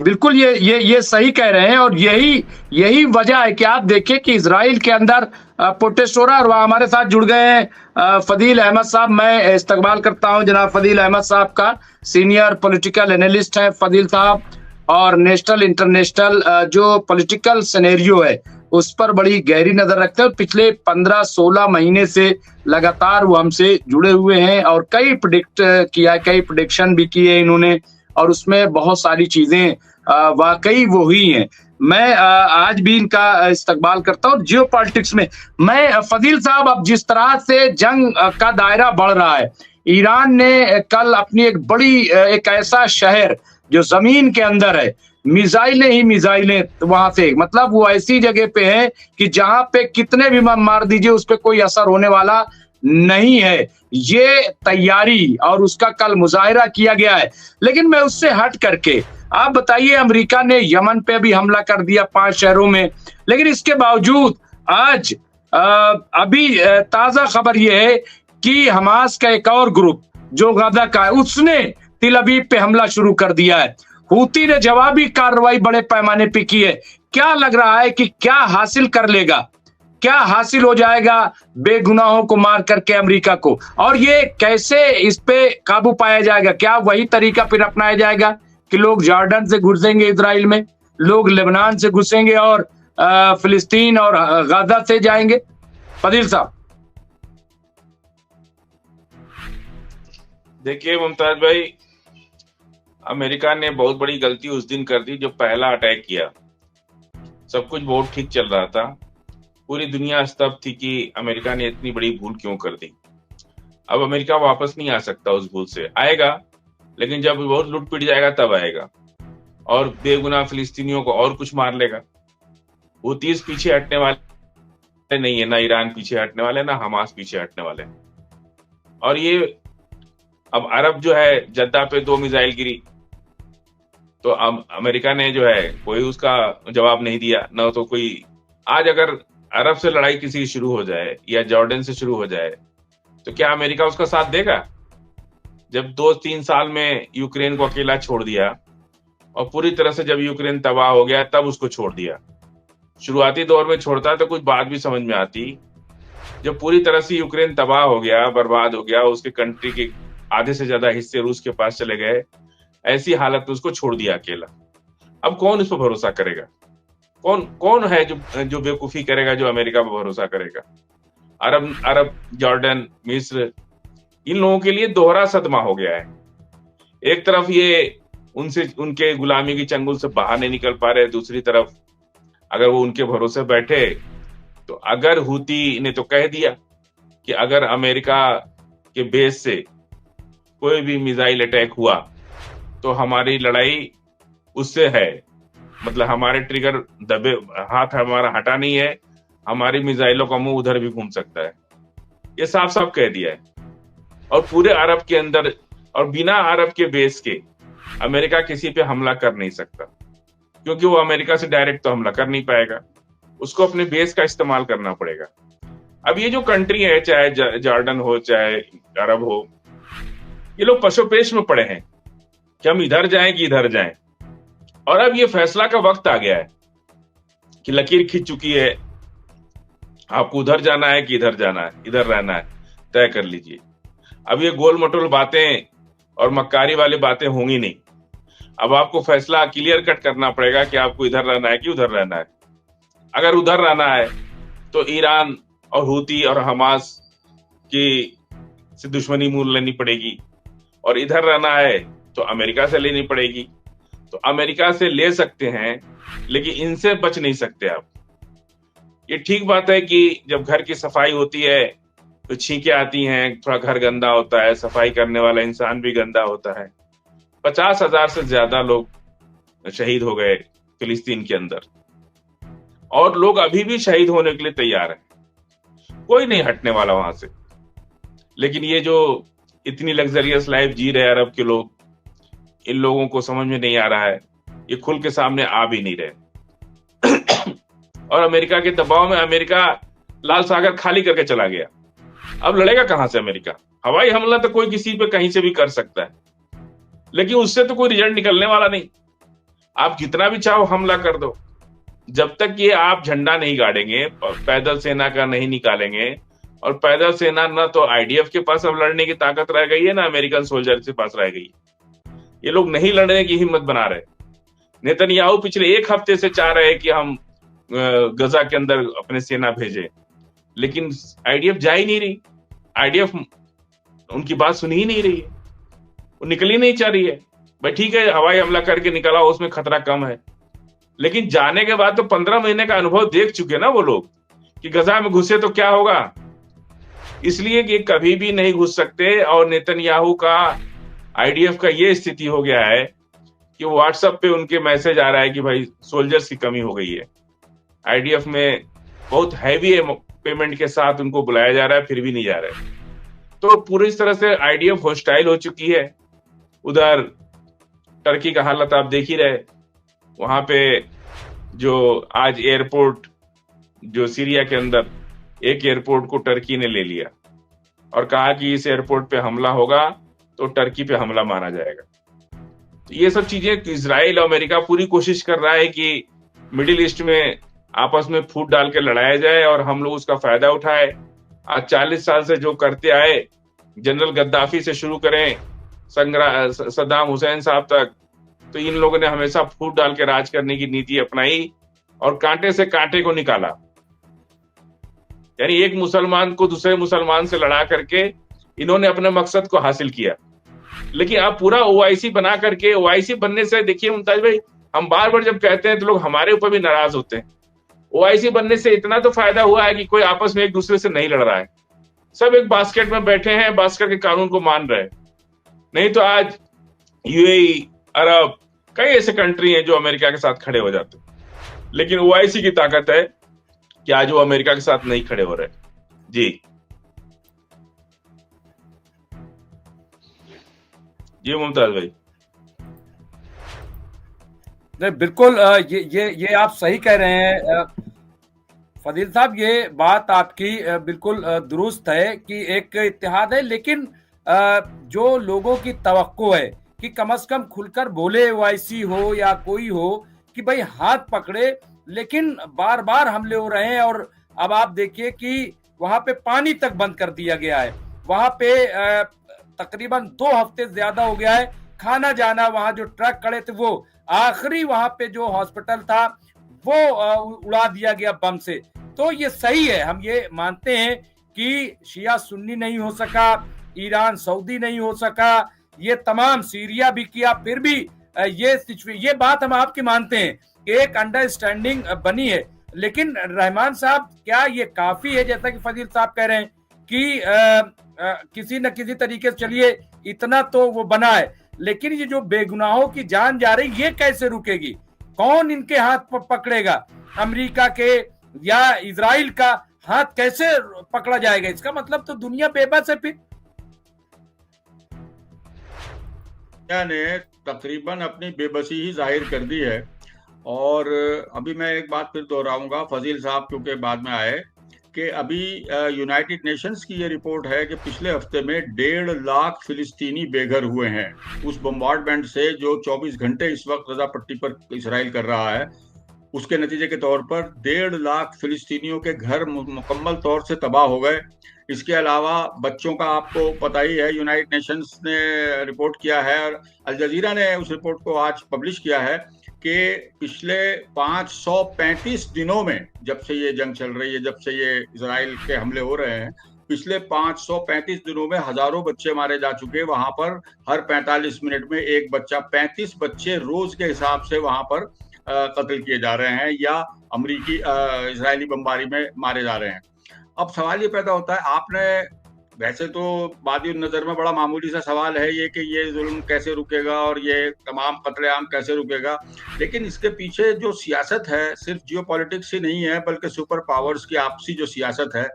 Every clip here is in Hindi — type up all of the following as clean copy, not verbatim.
बिल्कुल, ये सही कह रहे हैं और यही यही वजह है कि आप देखिए कि इज़राइल के अंदर प्रोटेस्ट हो रहा है और वहाँ हमारे साथ जुड़ गए हैं फ़दील अहमद साहब। मैं इस्तकबाल करता हूँ जनाब फ़दील अहमद साहब का, सीनियर पॉलिटिकल एनालिस्ट हैं फ़दील साहब और नेशनल इंटरनेशनल जो पॉलिटिकल सिनेरियो है, उस पर बड़ी गहरी नज़र रखते हैं और पिछले 15-16 महीने से लगातार वो हमसे जुड़े हुए हैं और कई प्रेडिक्ट किया है, कई प्रेडिक्शन भी किए इन्होंने और उसमें बहुत सारी चीज़ें वाक़ई वो हुई हैं। मैं आज भी इनका इस्तकबाल करता हूँ। जियोपॉलिटिक्स में मैं फ़दील साहब अब जिस तरह से जंग का दायरा बढ़ रहा है, ईरान ने कल अपनी एक बड़ी एक ऐसा शहर जो ज़मीन के अंदर है, मिसाइलें ही मिसाइलें वहाँ से मतलब वो ऐसी जगह पे है कि जहाँ पे कितने भी मार दीजिए उस पे कोई असर होने वाला नहीं है। ये तैयारी और उसका कल मुज़ाहिरा किया गया है। लेकिन मैं उससे हट करके आप बताइए अमेरिका ने यमन पे भी हमला कर दिया 5 शहरों में, लेकिन इसके बावजूद आज अभी ताज़ा खबर ये है कि हमास का एक और ग्रुप जो गज़ा का है, उसने तिल अवीव पे हमला शुरू कर दिया है। हूती ने जवाबी कार्रवाई बड़े पैमाने पे की है। क्या लग रहा है कि क्या हासिल कर लेगा? क्या हासिल हो जाएगा बेगुनाहों को मार करके अमेरिका को? और ये कैसे इस पे काबू पाया जाएगा? क्या वही तरीका फिर अपनाया जाएगा कि लोग जॉर्डन से घुसेंगे इज़राइल में, लोग लेबनान से घुसेंगे और फ़िलिस्तीन और गाज़ा से जाएँगे? फ़दील साहब। देखिए मुमताज भाई, अमेरिका ने बहुत बड़ी गलती उस दिन कर दी जब पहला अटैक किया। सब कुछ बहुत ठीक चल रहा था, पूरी दुनिया स्तब्ध थी कि अमेरिका ने इतनी बड़ी भूल क्यों कर दी। अब अमेरिका वापस नहीं आ सकता उस भूल से, आएगा लेकिन जब बहुत लुट पिट जाएगा तब आएगा और बेगुनाह फिलिस्तीनियों को और कुछ मार लेगा। हुतीस पीछे हटने वाले नहीं है, ना ईरान पीछे हटने वाले, ना हमास पीछे हटने वाले। और ये अब अरब जो है जद्दा पे 2 मिसाइल गिरी तो अब अमेरिका ने जो है कोई उसका जवाब नहीं दिया, ना तो कोई। आज अगर अरब से लड़ाई किसी की शुरू हो जाए या जॉर्डन से शुरू हो जाए तो क्या अमेरिका उसका साथ देगा? जब 2-3 साल में यूक्रेन को अकेला छोड़ दिया और पूरी तरह से जब यूक्रेन तबाह हो गया तब उसको छोड़ दिया। शुरुआती दौर में छोड़ता तो कुछ बात भी समझ में आती। जब पूरी तरह से यूक्रेन तबाह हो गया, बर्बाद हो गया, उसके कंट्री के आधे से ज्यादा हिस्से रूस के पास चले गए, ऐसी हालत में उसको छोड़ दिया अकेला। अब कौन इस पर भरोसा करेगा? कौन कौन है जो जो बेवकूफी करेगा, जो अमेरिका पर भरोसा करेगा? अरब अरब जॉर्डन, मिस्र, इन लोगों के लिए दोहरा सदमा हो गया है। एक तरफ ये उनसे उनके गुलामी की चंगुल से बाहर नहीं निकल पा रहे, दूसरी तरफ अगर वो उनके भरोसे बैठे तो अगर हूती ने तो कह दिया कि अगर अमेरिका के बेस से कोई भी मिसाइल अटैक हुआ तो हमारी लड़ाई उससे है, मतलब हमारे ट्रिगर दबे, हाथ हमारा हटा नहीं है, हमारी मिसाइलों का मुंह उधर भी घूम सकता है। ये साफ साफ कह दिया है। और पूरे अरब के अंदर और बिना अरब के बेस के अमेरिका किसी पे हमला कर नहीं सकता, क्योंकि वो अमेरिका से डायरेक्ट तो हमला कर नहीं पाएगा, उसको अपने बेस का इस्तेमाल करना पड़ेगा। अब ये जो कंट्री है, चाहे जॉर्डन हो चाहे अरब हो, ये लोग पशुपेश में पड़े हैं कि हम इधर जाएं कि इधर जाएं। और अब ये फैसला का वक्त आ गया है कि लकीर खिंच चुकी है, आपको उधर जाना है कि इधर जाना है, इधर रहना है, तय कर लीजिए। अब ये गोल मटोल बातें और मक्कारी वाली बातें होंगी नहीं। अब आपको फैसला क्लियर कट करना पड़ेगा कि आपको इधर रहना है कि उधर रहना है। अगर उधर रहना है तो ईरान और हूती और हमास की से दुश्मनी मूल लेनी पड़ेगी, और इधर रहना है तो अमेरिका से लेनी पड़ेगी। तो अमेरिका से ले सकते हैं लेकिन इनसे बच नहीं सकते आप। ये ठीक बात है कि जब घर की सफाई होती है तो छींकें आती हैं, थोड़ा घर गंदा होता है, सफाई करने वाला इंसान भी गंदा होता है। 50,000 से ज्यादा लोग शहीद हो गए फिलिस्तीन के अंदर, और लोग अभी भी शहीद होने के लिए तैयार हैं, कोई नहीं हटने वाला वहां से। लेकिन ये जो इतनी लग्जरियस लाइफ जी रहे अरब के लोग, इन लोगों को समझ में नहीं आ रहा है, ये खुल के सामने आ भी नहीं रहे। और अमेरिका के दबाव में अमेरिका लाल सागर खाली करके चला गया। अब लड़ेगा कहां से अमेरिका? हवाई हमला तो कोई किसी पे कहीं से भी कर सकता है, लेकिन उससे तो कोई रिजल्ट निकलने वाला नहीं। आप जितना भी चाहो हमला कर दो, जब तक ये आप झंडा नहीं गाड़ेंगे, पैदल सेना का नहीं निकालेंगे, और पैदल सेना ना तो आईडीएफ के पास अब लड़ने की ताकत रह गई है, ना अमेरिकन सोल्जर के पास रह गई। ये लोग नहीं लड़ने की हिम्मत बना रहे। नेतन्याहू पिछले 1 हफ्ते से चाह रहे हैं कि हम गजा के अंदर अपने सेना भेजें, लेकिन आईडीएफ जा ही नहीं रही। आईडीएफ उनकी बात सुन ही नहीं रही है, वो निकल ही नहीं चाह रही है। भाई ठीक है, हवाई हमला करके निकला, उसमें खतरा कम है, लेकिन जाने के बाद तो 15 महीने का अनुभव देख चुके ना वो लोग कि गजा में घुसे तो क्या होगा। इसलिए कि कभी भी नहीं घुस सकते। और नेतन्याहू का, आईडीएफ का ये स्थिति हो गया है कि व्हाट्सएप पे उनके मैसेज आ रहा है कि भाई सोल्जर्स की कमी हो गई है। आईडीएफ में बहुत हैवी पेमेंट के साथ उनको बुलाया जा रहा है, फिर भी नहीं जा रहा है। तो पूरी तरह से आईडीएफ हॉस्टाइल हो चुकी है। उधर टर्की का हालत आप देख ही रहे, वहां पे जो आज एयरपोर्ट, जो सीरिया के अंदर एक एयरपोर्ट को टर्की ने ले लिया और कहा कि इस एयरपोर्ट पे हमला होगा तो टर्की पे हमला माना जाएगा। तो ये सब चीजें इजराइल और अमेरिका पूरी कोशिश कर रहा है कि मिडिल ईस्ट में आपस में फूट डाल के लड़ाया जाए और हम लोग उसका फायदा उठाए। आज 40 साल से जो करते आए, जनरल गद्दाफी से शुरू करें सद्दाम हुसैन साहब तक, तो इन लोगों ने हमेशा फूट डाल के राज करने की नीति अपनाई और कांटे से कांटे को निकाला। यानी एक मुसलमान को दूसरे मुसलमान से लड़ा करके इन्होंने अपने मकसद को हासिल किया। लेकिन आप पूरा ओआईसी बना करके, ओआईसी बनने से देखिए मुमताज भाई, हम बार बार जब कहते हैं तो लोग हमारे ऊपर भी नाराज होते हैं। ओआईसी बनने से इतना तो फायदा हुआ है कि कोई आपस में एक दूसरे से नहीं लड़ रहा है, सब एक बास्केट में बैठे हैं, बास्केट के कानून को मान रहे हैं। नहीं तो आज यूएई, अरब, कई ऐसे कंट्री हैं जो अमेरिका के साथ खड़े हो जाते हैं, लेकिन ओआईसी की ताकत है कि आज वो अमेरिका के साथ नहीं खड़े हो रहे। जी जी मुमताज भाई। नहीं, बिल्कुल ये आप सही कह रहे हैं फजील साहब। ये बात आपकी बिल्कुल दुरुस्त है कि एक इत्तेहाद है, लेकिन जो लोगों की तवक्को है कि कम से कम खुलकर बोले ओआईसी हो या कोई हो कि भाई हाथ पकड़े, लेकिन बार बार हमले हो रहे हैं। और अब आप देखिए कि वहां पे पानी तक बंद कर दिया गया है, वहां पे तकरीबन 2 हफ्ते ज्यादा हो गया है खाना जाना। वहां जो ट्रक खड़े थे, वो आखिरी वहां पे जो हॉस्पिटल था वो उड़ा दिया गया बम से। तो ये सही है, हम ये मानते हैं कि शिया सुन्नी नहीं हो सका, ईरान सऊदी नहीं हो सका, ये तमाम सीरिया भी किया, फिर भी ये बात हम आपकी मानते हैं कि एक अंडरस्टैंडिंग बनी है। लेकिन रहमान साहब, क्या ये काफी है? जैसा कि फजील साहब कह रहे हैं कि किसी न किसी तरीके से चलिए इतना तो वो बना है, लेकिन ये जो बेगुनाहों की जान जा रही, ये कैसे रुकेगी? कौन इनके हाथ पकड़ेगा? अमेरिका के या इजराइल का हाथ कैसे पकड़ा जाएगा? इसका मतलब तो दुनिया बेबस है। फिर ने तकरीबन अपनी बेबसी ही जाहिर कर दी है। और अभी मैं एक बात फिर दोहराऊंगा, फजील साहब क्योंकि बाद में आए, कि अभी यूनाइटेड नेशंस की ये रिपोर्ट है कि पिछले हफ्ते में 1.5 लाख फिलिस्तीनी बेघर हुए हैं उस बम्बार्डमेंट से जो 24 घंटे इस वक्त गजा पट्टी पर इसराइल कर रहा है। उसके नतीजे के तौर पर 1.5 लाख फिलिस्तीनियों के घर मुकम्मल तौर से तबाह हो गए। इसके अलावा बच्चों का आपको पता ही है, यूनाइटेड नेशंस ने रिपोर्ट किया है और अल जजीरा ने उस रिपोर्ट को आज पब्लिश किया है कि पिछले 535 दिनों में, जब से ये जंग चल रही है, जब से ये इजराइल के हमले हो रहे हैं, पिछले 535 दिनों में हजारों बच्चे मारे जा चुके। वहां पर हर 45 मिनट में एक बच्चा, 35 बच्चे रोज के हिसाब से वहां पर कत्ल किए जा रहे हैं या अमरीकी इजरायली बमबारी में मारे जा रहे हैं। अब सवाल ये पैदा होता है, आपने वैसे तो बादी नजर में बड़ा मामूली सा सवाल है ये कि ये जुल्म कैसे रुकेगा और ये तमाम कत्लेआम कैसे रुकेगा, लेकिन इसके पीछे जो सियासत है सिर्फ जियोपॉलिटिक्स ही नहीं है, बल्कि सुपर पावर्स की आपसी जो सियासत है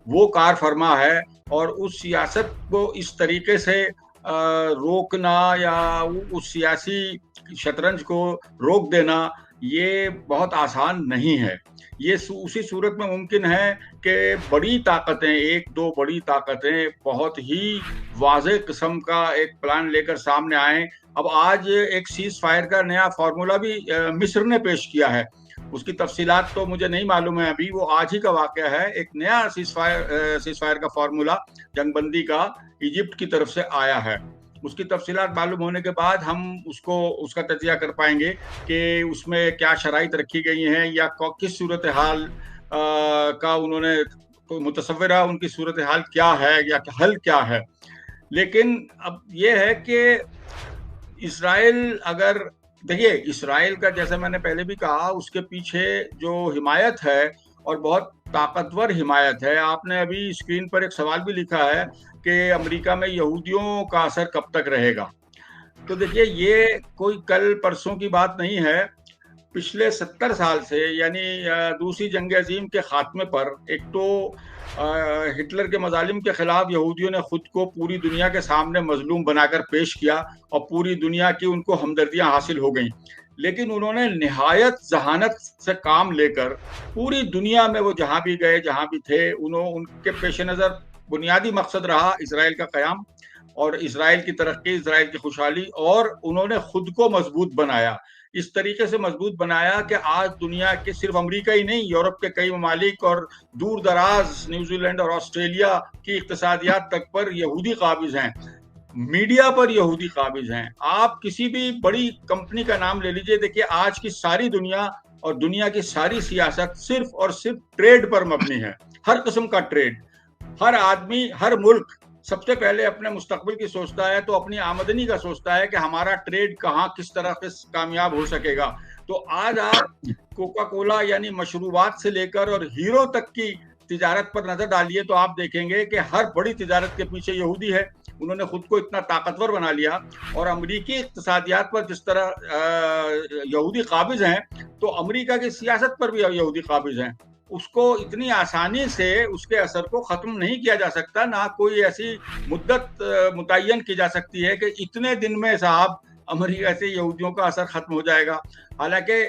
वो कार फरमा है। और उस सियासत को इस तरीके से रोकना या उस सियासी शतरंज को रोक देना, ये बहुत आसान नहीं है। ये उसी सूरत में मुमकिन है कि बड़ी ताकतें, एक दो बड़ी ताकतें बहुत ही वाज़ेह किस्म का एक प्लान लेकर सामने आए। अब आज एक सीज़ फायर का नया फार्मूला भी मिस्र ने पेश किया है। उसकी तफसीलात तो मुझे नहीं मालूम है अभी, वो आज ही का वाक़या है। एक नया सीज़ फायर का फार्मूला जंगबंदी का इजिप्ट की तरफ से आया है। उसकी तफसीलात मालूम होने के बाद हम उसका तजिया कर पाएंगे कि उसमें क्या शराइत रखी गई हैं या किस सूरत हाल का उन्होंने मुतसव्विरा, उनकी सूरत हाल क्या है या हल क्या है। लेकिन अब ये है कि इसराइल, अगर देखिए इसराइल का, जैसे मैंने पहले भी कहा, उसके पीछे जो हिमायत है और बहुत ताकतवर हिमायत है। आपने अभी स्क्रीन पर एक सवाल भी लिखा है कि अमेरिका में यहूदियों का असर कब तक रहेगा। तो देखिए ये कोई कल परसों की बात नहीं है। पिछले 70 साल से, यानी दूसरी जंग अजीम के खात्मे पर, एक तो हिटलर के मजालिम के खिलाफ यहूदियों ने खुद को पूरी दुनिया के सामने मजलूम बनाकर पेश किया और पूरी दुनिया की उनको हमदर्दियां हासिल हो गईं। लेकिन उन्होंने निहायत जहानत से काम लेकर पूरी दुनिया में वो जहां भी गए, जहां भी थे, उनके पेश नज़र बुनियादी मकसद रहा इसराइल का क़याम और इसराइल की तरक्की, इसराइल की खुशहाली। और उन्होंने खुद को मजबूत बनाया, इस तरीके से मजबूत बनाया कि आज दुनिया के सिर्फ अमेरिका ही नहीं, यूरोप के कई ममालिक और दूर दराज न्यूजीलैंड और ऑस्ट्रेलिया की इक्तिसादियात तक पर यहूदी काबिज हैं, मीडिया पर यहूदी काबिज हैं। आप किसी भी बड़ी कंपनी का नाम ले लीजिए, देखिए आज की सारी दुनिया और दुनिया की सारी सियासत सिर्फ और सिर्फ ट्रेड पर मबनी है। हर किस्म का ट्रेड, हर आदमी, हर मुल्क सबसे पहले अपने मुस्तकबिल की सोचता है, तो अपनी आमदनी का सोचता है कि हमारा ट्रेड कहाँ किस तरह से कामयाब हो सकेगा। तो आज आप कोका कोला यानी मशरूबात से लेकर और हीरो तक की तिजारत पर नजर डालिए तो आप देखेंगे कि हर बड़ी तिजारत के पीछे यहूदी है। उन्होंने खुद को इतना ताकतवर बना लिया और अमरीकी इक्तिसादियात पर जिस तरह यहूदी काबिज हैं, तो अमरीका की सियासत पर भी यहूदी काबिज हैं। उसको इतनी आसानी से उसके असर को ख़त्म नहीं किया जा सकता, ना कोई ऐसी मुद्दत मुतय्यन की जा सकती है कि इतने दिन में साहब अमेरिका से यहूदियों का असर ख़त्म हो जाएगा। हालांकि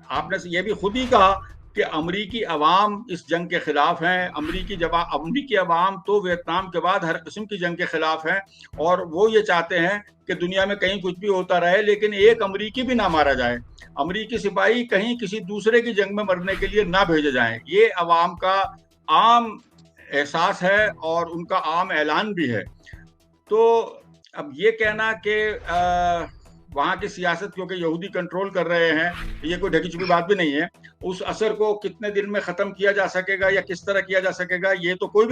आपने ये भी खुद ही कहा कि अमरीकी अवाम इस जंग के खिलाफ हैं। अमरीकी अवाम तो वियतनाम के बाद हर किस्म की जंग के खिलाफ हैं और वो ये चाहते हैं कि दुनिया में कहीं कुछ भी होता रहे लेकिन एक अमरीकी भी ना मारा जाए, अमरीकी सिपाही कहीं किसी दूसरे की जंग में मरने के लिए ना भेजे जाएं। ये अवाम का आम एहसास है और उनका आम ऐलान भी है। तो अब ये कहना कि वहाँ की सियासत क्योंकि यहूदी कंट्रोल कर रहे हैं, ये कोई ढकी छुपी बात भी नहीं है। उस असर को कितने दिन में ख़त्म किया जा सकेगा या किस तरह किया जा सकेगा, ये तो कोई भी